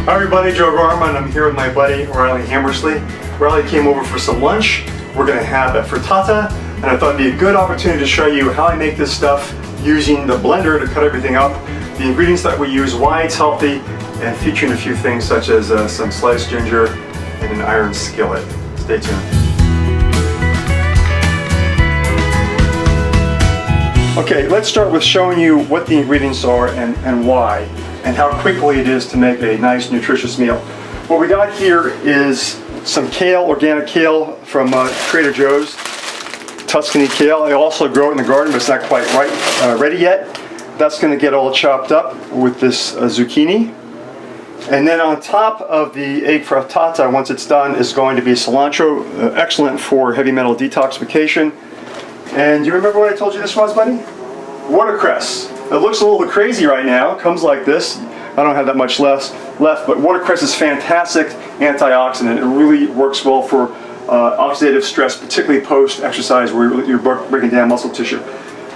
Hi everybody, Joe Garma, and I'm here with my buddy Riley Hammersley. Riley came over for some lunch. We're going to have a frittata, and I thought it'd be a good opportunity to show you how I make this stuff using the blender to cut everything up, the ingredients that we use, why it's healthy, and featuring a few things such as some sliced ginger and an iron skillet. Stay tuned. Okay, let's start with showing you what the ingredients are and why, and how quickly it is to make a nice, nutritious meal. What we got here is some kale, organic kale from Trader Joe's, Tuscany kale. I also grow it in the garden, but it's not quite ready yet. That's going to get all chopped up with this zucchini. And then on top of the egg frittata, once it's done, is going to be cilantro, excellent for heavy metal detoxification. And do you remember what I told you this was, buddy? Watercress. It looks a little crazy right now. It comes like this. I don't have that much left, but watercress is fantastic antioxidant. It really works well for oxidative stress, particularly post-exercise where you're breaking down muscle tissue.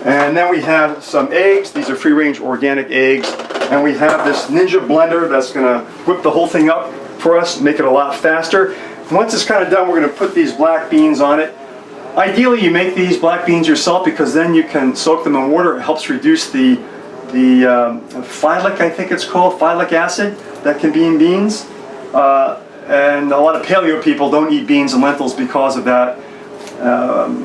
And then we have some eggs. These are free-range organic eggs. And we have this Ninja blender that's going to whip the whole thing up for us, make it a lot faster. Once it's kind of done, we're going to put these black beans on it. Ideally, you make these black beans yourself because then you can soak them in water. It helps reduce the phylic, I think it's called, phylic acid that can be in beans. And a lot of paleo people don't eat beans and lentils because of that.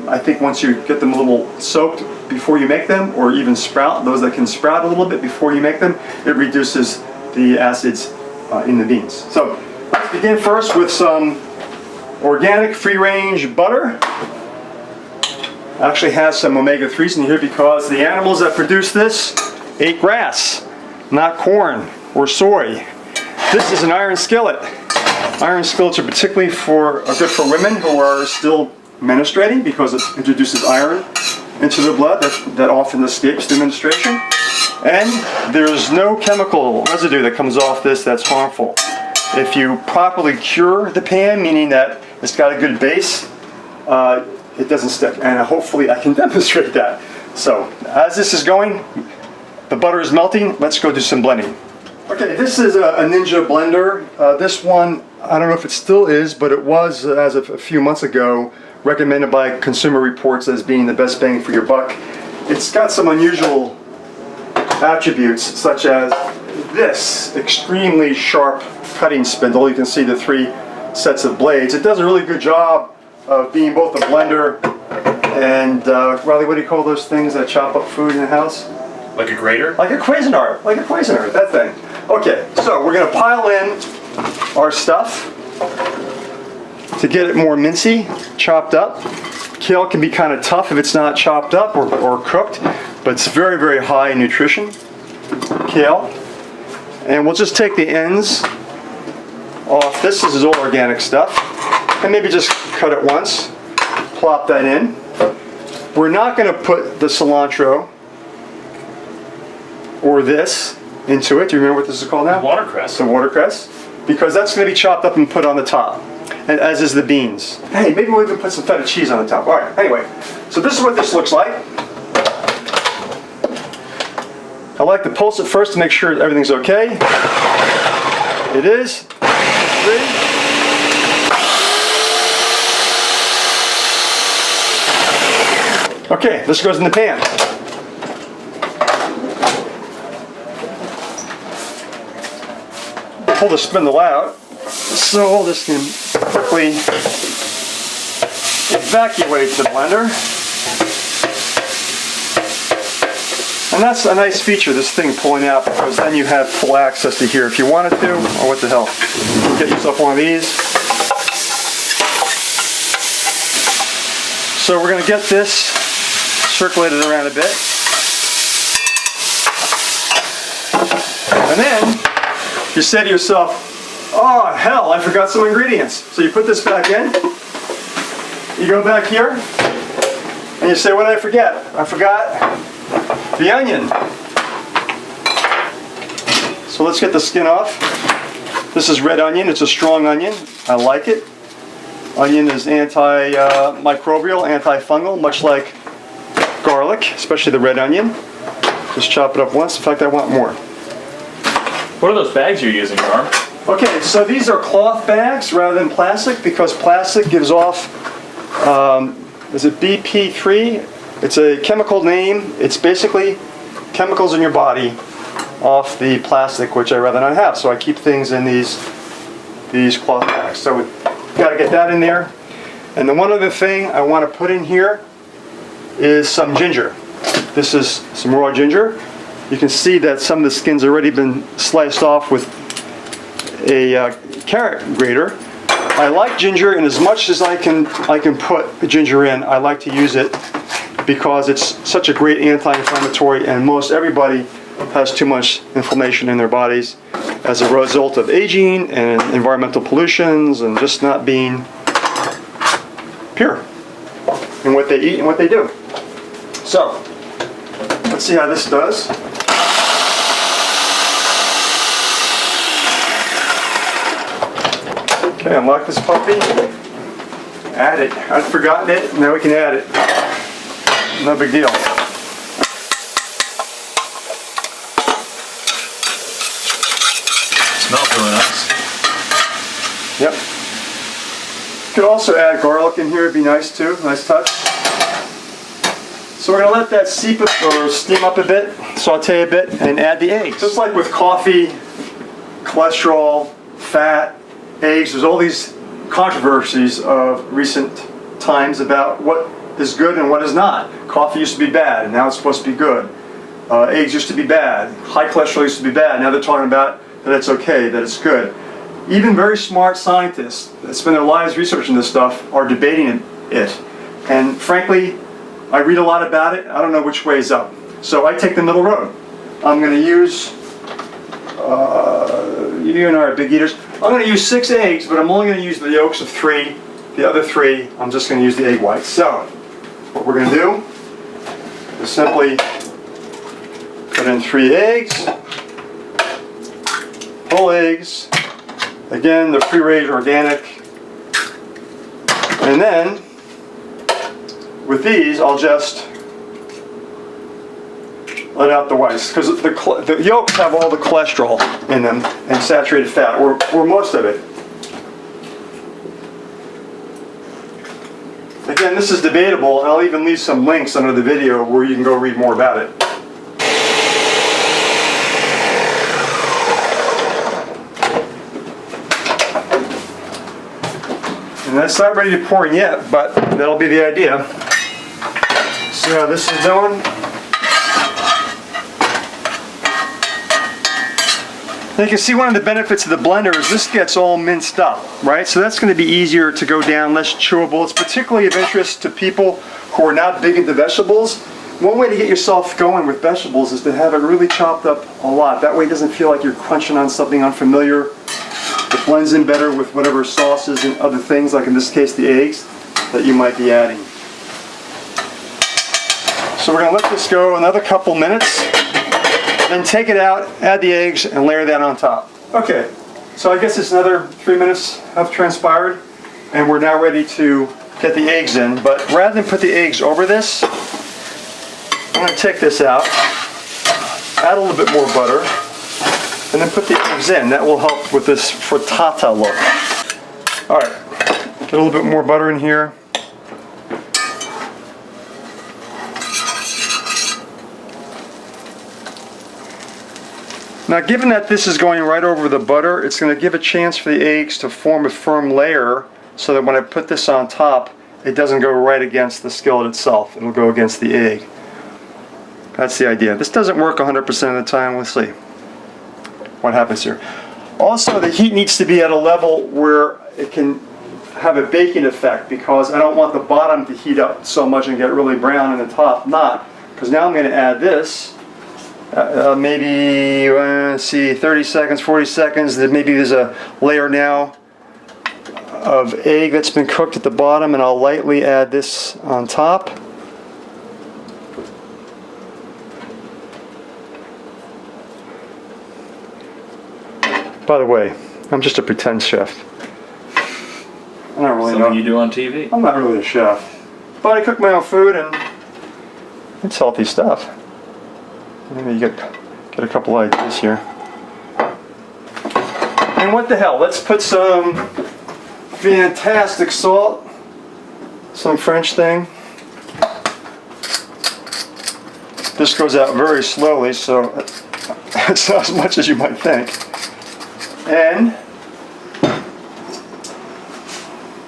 I think once you get them a little soaked before you make them, or even sprout, those that can sprout a little bit before you make them, it reduces the acids in the beans. So let's begin first with some organic free-range butter. Actually has some omega-3s in here because the animals that produce this ate grass, not corn or soy. This is an iron skillet. Iron skillets are particularly good for women who are still menstruating because it introduces iron into the blood that often escapes the menstruation. And there's no chemical residue that comes off this that's harmful. If you properly cure the pan, meaning that it's got a good base, it doesn't stick, and hopefully I can demonstrate that. So as this is going, the butter is melting, let's go do some blending. Okay, this is a Ninja blender. This one, I don't know if it still is, but it was, as of a few months ago, recommended by Consumer Reports as being the best bang for your buck. It's got some unusual attributes, such as this extremely sharp cutting spindle. You can see the 3 sets of blades. It does a really good job of being both a blender and, Riley, what do you call those things that chop up food in the house? Like a grater? Like a Cuisinart, that thing. Okay, so we're going to pile in our stuff to get it more mincy, chopped up. Kale can be kind of tough if it's not chopped up or cooked, but it's very, very high in nutrition, kale. And we'll just take the ends off. This is all organic stuff. And maybe just cut it once, plop that in. We're not going to put the cilantro or this into it. Do you remember what this is called now? Watercress. The watercress. Because that's going to be chopped up and put on the top, and as is the beans. Hey, maybe we'll even put some feta cheese on the top. All right, anyway, so this is what this looks like. I like to pulse it first to make sure everything's okay. It is. 3. Okay, this goes in the pan. Pull the spindle out so this can quickly evacuate the blender. And that's a nice feature, this thing pulling out, because then you have full access to here if you wanted to, or what the hell. You can get yourself one of these. So we're going to get this circulated around a bit. And then you say to yourself, oh hell, I forgot some ingredients. So you put this back in, you go back here, and you say, what did I forget? I forgot the onion. So let's get the skin off. This is red onion, it's a strong onion, I like it. Onion is antimicrobial, antifungal, much like garlic, especially the red onion. Just chop it up once. In fact, I want more. What are those bags you're using, Garm? Okay, so these are cloth bags rather than plastic because plastic gives off, is it BP3? It's a chemical name. It's basically chemicals in your body off the plastic, which I rather not have. So I keep things in these cloth bags. So we've got to get that in there. And the one other thing I want to put in here is some ginger. This is some raw ginger. You can see that some of the skin's already been sliced off with a carrot grater. I like ginger, and as much as I can put ginger in, I like to use it because it's such a great anti-inflammatory, and most everybody has too much inflammation in their bodies as a result of aging and environmental pollutions and just not being pure in what they eat and what they do. So, let's see how this does. Okay, unlock this puppy. Add it. I'd forgotten it. Now we can add it. No big deal. Smells really nice. Yep. You could also add garlic in here. It'd be nice too. Nice touch. So we're going to let that seep or steam up a bit, saute a bit, and add the eggs. Just like with coffee, cholesterol, fat, eggs, there's all these controversies of recent times about what is good and what is not. Coffee used to be bad, and now it's supposed to be good. Eggs used to be bad. High cholesterol used to be bad. Now they're talking about that it's okay, that it's good. Even very smart scientists that spend their lives researching this stuff are debating it. And frankly, I read a lot about it. I don't know which way is up. So I take the middle road. I'm going to use, you and I are big eaters. I'm going to use 6 eggs, but I'm only going to use the yolks of 3. The other 3, I'm just going to use the egg whites. So, what we're going to do is simply put in 3 eggs, whole eggs. Again, they're free-range organic. And then, with these, I'll just let out the whites, because the yolks have all the cholesterol in them and saturated fat, or most of it. Again, this is debatable, and I'll even leave some links under the video where you can go read more about it. And that's not ready to pour in yet, but that'll be the idea. See how this is doing? And you can see one of the benefits of the blender is this gets all minced up, right? So that's going to be easier to go down, less chewable. It's particularly of interest to people who are not big into vegetables. One way to get yourself going with vegetables is to have it really chopped up a lot. That way it doesn't feel like you're crunching on something unfamiliar. It blends in better with whatever sauces and other things, like in this case the eggs, that you might be adding. So we're going to let this go another couple minutes. Then take it out, add the eggs, and layer that on top. Okay, so I guess it's another 3 minutes have transpired, and we're now ready to get the eggs in. But rather than put the eggs over this, I'm going to take this out, add a little bit more butter, and then put the eggs in. That will help with this frittata look. All right, get a little bit more butter in here. Now, given that this is going right over the butter, it's going to give a chance for the eggs to form a firm layer so that when I put this on top, it doesn't go right against the skillet itself. It'll go against the egg. That's the idea. This doesn't work 100% of the time. We'll see what happens here. Also, the heat needs to be at a level where it can have a baking effect, because I don't want the bottom to heat up so much and get really brown and the top not. Because now I'm going to add this. Maybe, let's see, 30 seconds, 40 seconds. Maybe there's a layer now of egg that's been cooked at the bottom, and I'll lightly add this on top. By the way, I'm just a pretend chef. I don't really know. Something you do on TV. I'm not really a chef, but I cook my own food, and it's healthy stuff. Maybe you get a couple ideas here. And what the hell, let's put some fantastic salt, some French thing. This goes out very slowly, so it's not as much as you might think. And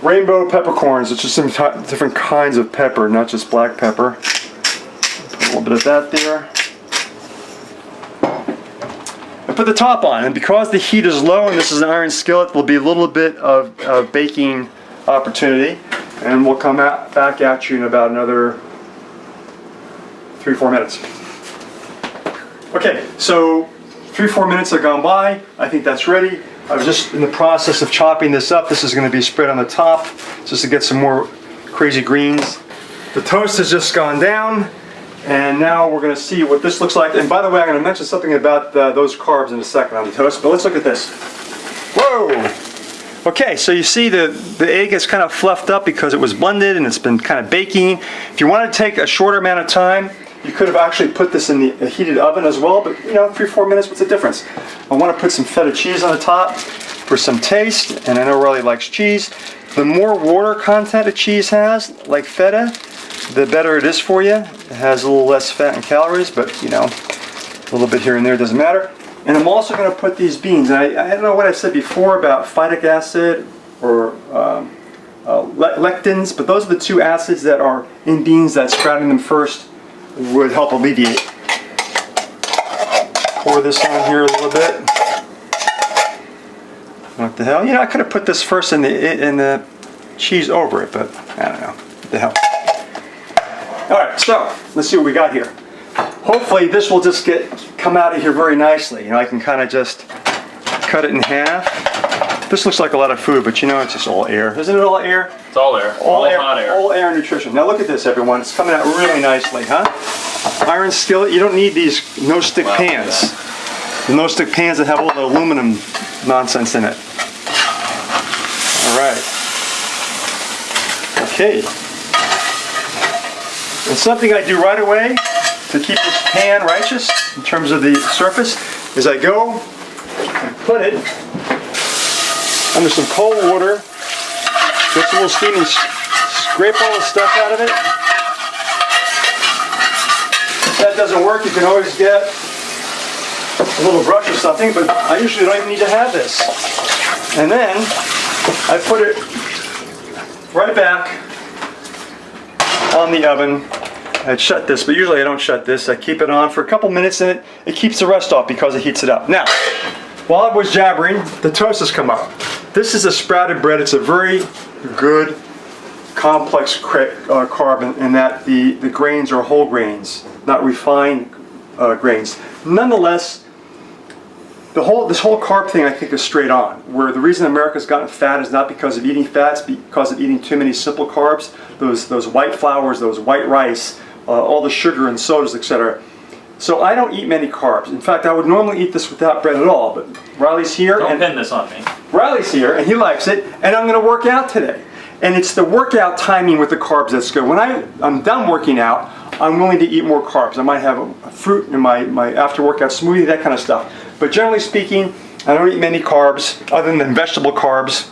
rainbow peppercorns, which is some different kinds of pepper, not just black pepper. Put a little bit of that there. And put the top on, and because the heat is low and this is an iron skillet, there'll be a little bit of baking opportunity, and we'll come back at you in about another 3-4 minutes. Okay, so 3-4 minutes have gone by. I think that's ready. I was just in the process of chopping this up. This is going to be spread on the top just to get some more crazy greens. The toast has just gone down, and now we're going to see what this looks like. And by the way, I'm going to mention something about those carbs in a second on the toast, but let's look at this. Whoa! Okay, so you see the egg is kind of fluffed up because it was blended and it's been kind of baking. If you want to take a shorter amount of time, you could have actually put this in the heated oven as well, but 3-4 minutes, what's the difference? I want to put some feta cheese on the top for some taste, and I know Riley likes cheese. The more water content a cheese has, like feta, the better it is for you. It has a little less fat and calories, but a little bit here and there doesn't matter. And I'm also going to put these beans. And I don't know what I said before about phytic acid or lectins, but those are the two acids that are in beans that sprouting them first would help alleviate. Pour this on here a little bit. What the hell? I could have put this first in the cheese over it, but I don't know. What the hell? All right, so let's see what we got here. Hopefully this will just come out of here very nicely. I can kind of just cut it in half. This looks like a lot of food, but it's just all air. Isn't it all air? It's all air. All air, hot air. All air and nutrition. Now look at this, everyone. It's coming out really nicely, huh? Iron skillet. You don't need these no-stick pans. The no-stick pans that have all the aluminum nonsense in it. All right. Okay. And something I do right away to keep this pan righteous in terms of the surface is I go and put it under some cold water, get some little steam and scrape all the stuff out of it. If that doesn't work, you can always get a little brush or something, but I usually don't even need to have this. And then I put it right back on the oven. I'd shut this, but usually I don't shut this. I keep it on for a couple minutes and it keeps the rust off because it heats it up. Now, while I was jabbering, the toast has come up. This is a sprouted bread. It's a very good, complex carb in that the grains are whole grains, not refined grains. Nonetheless, this whole carb thing I think is straight on. Where the reason America's gotten fat is not because of eating fats, because of eating too many simple carbs. Those white flours, those white rice, all the sugar and sodas, etc. So I don't eat many carbs. In fact, I would normally eat this without bread at all, but Riley's here. Don't pin this on me. Riley's here, and he likes it, and I'm going to work out today. And it's the workout timing with the carbs that's good. When I'm done working out, I'm willing to eat more carbs. I might have a fruit in my after-workout smoothie, that kind of stuff. But generally speaking, I don't eat many carbs, other than vegetable carbs,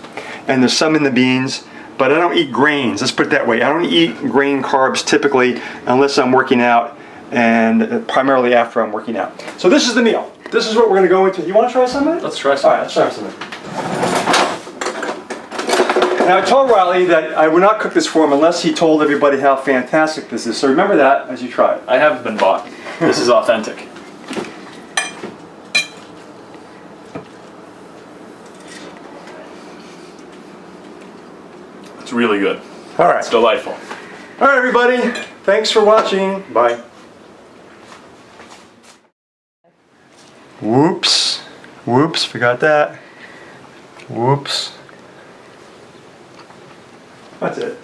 and there's some in the beans. But I don't eat grains, let's put it that way. I don't eat grain carbs typically unless I'm working out, and primarily after I'm working out. So this is the meal. This is what we're going to go into. You want to try some of it? Let's try some. All right, let's try some of it. Now I told Riley that I would not cook this for him unless he told everybody how fantastic this is. So remember that as you try it. I haven't been bought. This is authentic. It's really good. All right. It's delightful. All right, everybody. Thanks for watching. Bye. Whoops. Whoops. Forgot that. Whoops. That's it.